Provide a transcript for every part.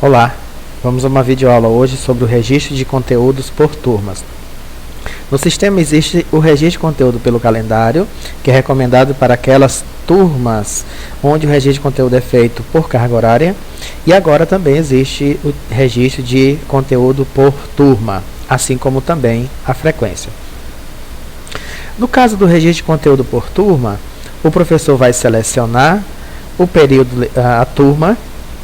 Olá, vamos a uma videoaula hoje sobre o registro de conteúdos por turmas. No sistema existe o registro de conteúdo pelo calendário, que é recomendado para aquelas turmas onde o registro de conteúdo é feito por carga horária, e agora também existe o registro de conteúdo por turma, assim como também a frequência. No caso do registro de conteúdo por turma, o professor vai selecionar o período, a turma,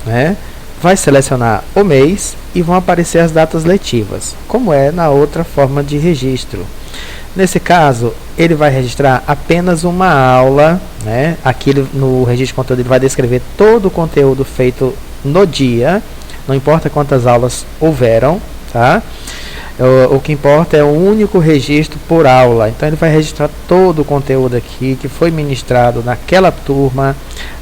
né? Vai selecionar o mês e vão aparecer as datas letivas, como é na outra forma de registro. Nesse caso, ele vai registrar apenas uma aula, né? Aqui no registro de conteúdo ele vai descrever todo o conteúdo feito no dia, não importa quantas aulas houveram, tá? O que importa é o único registro por aula. Então ele vai registrar todo o conteúdo aqui que foi ministrado naquela turma,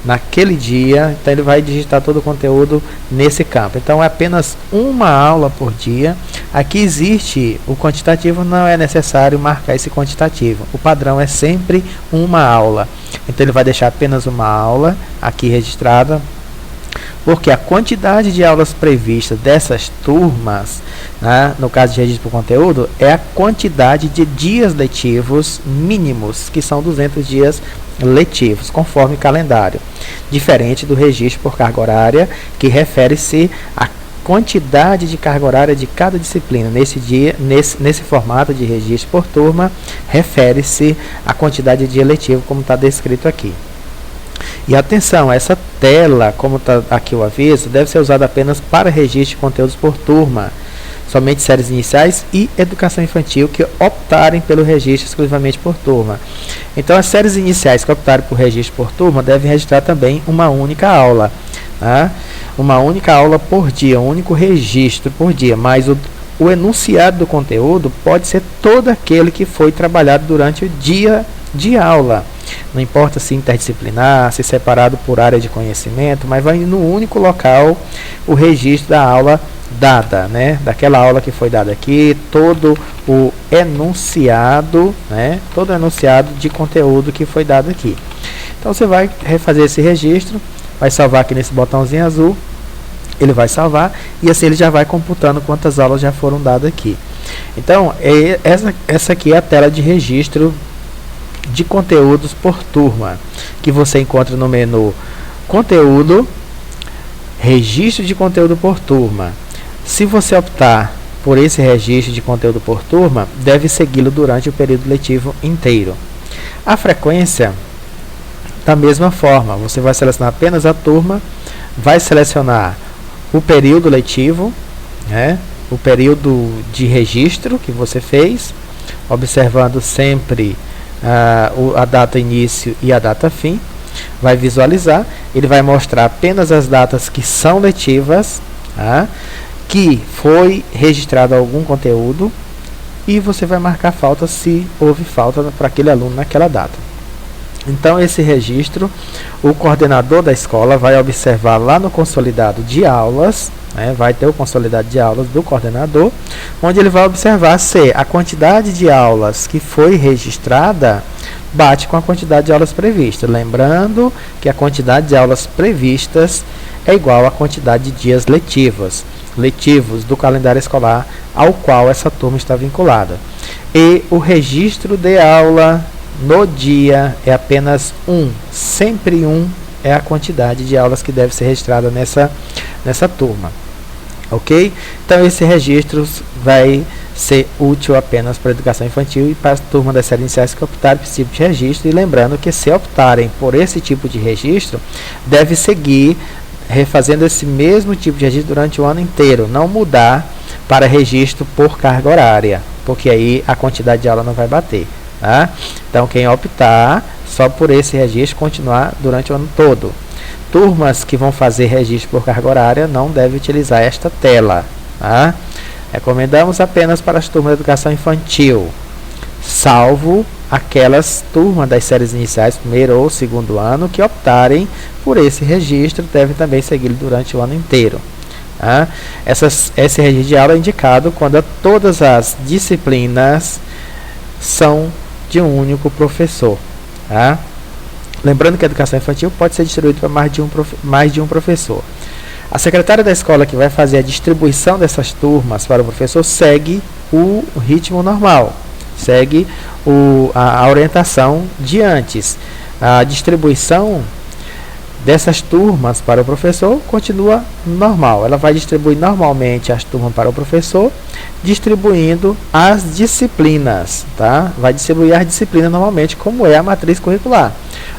naquele dia. Então ele vai digitar todo o conteúdo nesse campo. Então é apenas uma aula por dia. Aqui existe o quantitativo, não é necessário marcar esse quantitativo. O padrão é sempre uma aula. Então ele vai deixar apenas uma aula aqui registrada, porque a quantidade de aulas previstas dessas turmas, né, no caso de registro por conteúdo, é a quantidade de dias letivos mínimos, que são 200 dias letivos, conforme calendário. Diferente do registro por carga horária, que refere-se à quantidade de carga horária de cada disciplina. Nesse formato de registro por turma, refere-se à quantidade de dia letivo, como está descrito aqui. E atenção, essa tela, como está aqui o aviso, deve ser usada apenas para registro de conteúdos por turma. Somente séries iniciais e educação infantil que optarem pelo registro exclusivamente por turma. Então, as séries iniciais que optarem por registro por turma devem registrar também uma única aula. Tá? Uma única aula por dia, um único registro por dia, mas o enunciado do conteúdo pode ser todo aquele que foi trabalhado durante o dia de aula. Não importa se interdisciplinar, se separado por área de conhecimento, mas vai no único local o registro da aula dada, né? Daquela aula que foi dada aqui, todo o enunciado, né? Todo o enunciado de conteúdo que foi dado aqui. Então você vai refazer esse registro, vai salvar aqui nesse botãozinho azul, ele vai salvar e assim ele já vai computando quantas aulas já foram dadas aqui. Então, essa aqui é a tela de registro de conteúdos por turma, que você encontra no menu Conteúdo, Registro de conteúdo por turma. Se você optar por esse registro de conteúdo por turma, deve segui-lo durante o período letivo inteiro. A frequência, da mesma forma, você vai selecionar apenas a turma, vai selecionar o período letivo, né, o período de registro que você fez, observando sempre a data início e a data fim. Vai visualizar, ele vai mostrar apenas as datas que são letivas, tá? Que foi registrado algum conteúdo, e você vai marcar falta se houve falta para aquele aluno naquela data. Então esse registro, o coordenador da escola vai observar lá no consolidado de aulas, né, vai ter o consolidado de aulas do coordenador, onde ele vai observar se a quantidade de aulas que foi registrada bate com a quantidade de aulas previstas. Lembrando que a quantidade de aulas previstas é igual à quantidade de dias letivos do calendário escolar ao qual essa turma está vinculada. E o registro de aula no dia é apenas um, sempre um é a quantidade de aulas que deve ser registrada nessa turma. Ok? Então esse registro vai ser útil apenas para a educação infantil e para as turmas das séries iniciais que optarem por esse tipo de registro. E lembrando que se optarem por esse tipo de registro, deve seguir refazendo esse mesmo tipo de registro durante o ano inteiro, não mudar para registro por carga horária, porque aí a quantidade de aula não vai bater. Tá? Então quem optar só por esse registro continuar durante o ano todo. Turmas que vão fazer registro por carga horária não devem utilizar esta tela. Tá? Recomendamos apenas para as turmas de educação infantil, salvo aquelas turmas das séries iniciais, primeiro ou segundo ano, que optarem por esse registro, devem também segui-lo durante o ano inteiro. Tá? Esse registro de aula é indicado quando todas as disciplinas são de um único professor. Tá? Lembrando que a educação infantil pode ser distribuída para mais de um professor. A secretária da escola que vai fazer a distribuição dessas turmas para o professor segue o ritmo normal, segue a orientação de antes. A distribuição dessas turmas para o professor continua normal. Ela vai distribuir normalmente as turmas para o professor, distribuindo as disciplinas, tá? Vai distribuir as disciplinas normalmente, como é a matriz curricular.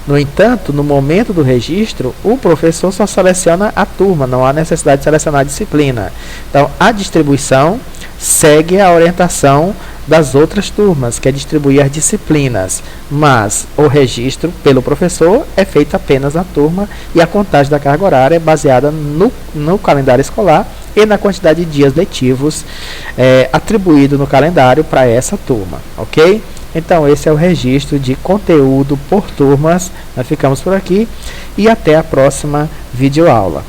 No entanto, no momento do registro, o professor só seleciona a turma, não há necessidade de selecionar a disciplina. Então, a distribuição segue a orientação das outras turmas, que é distribuir as disciplinas, mas o registro pelo professor é feito apenas na turma e a contagem da carga horária é baseada no calendário escolar e na quantidade de dias letivos atribuído no calendário para essa turma, ok? Então esse é o registro de conteúdo por turmas. Nós ficamos por aqui e até a próxima videoaula.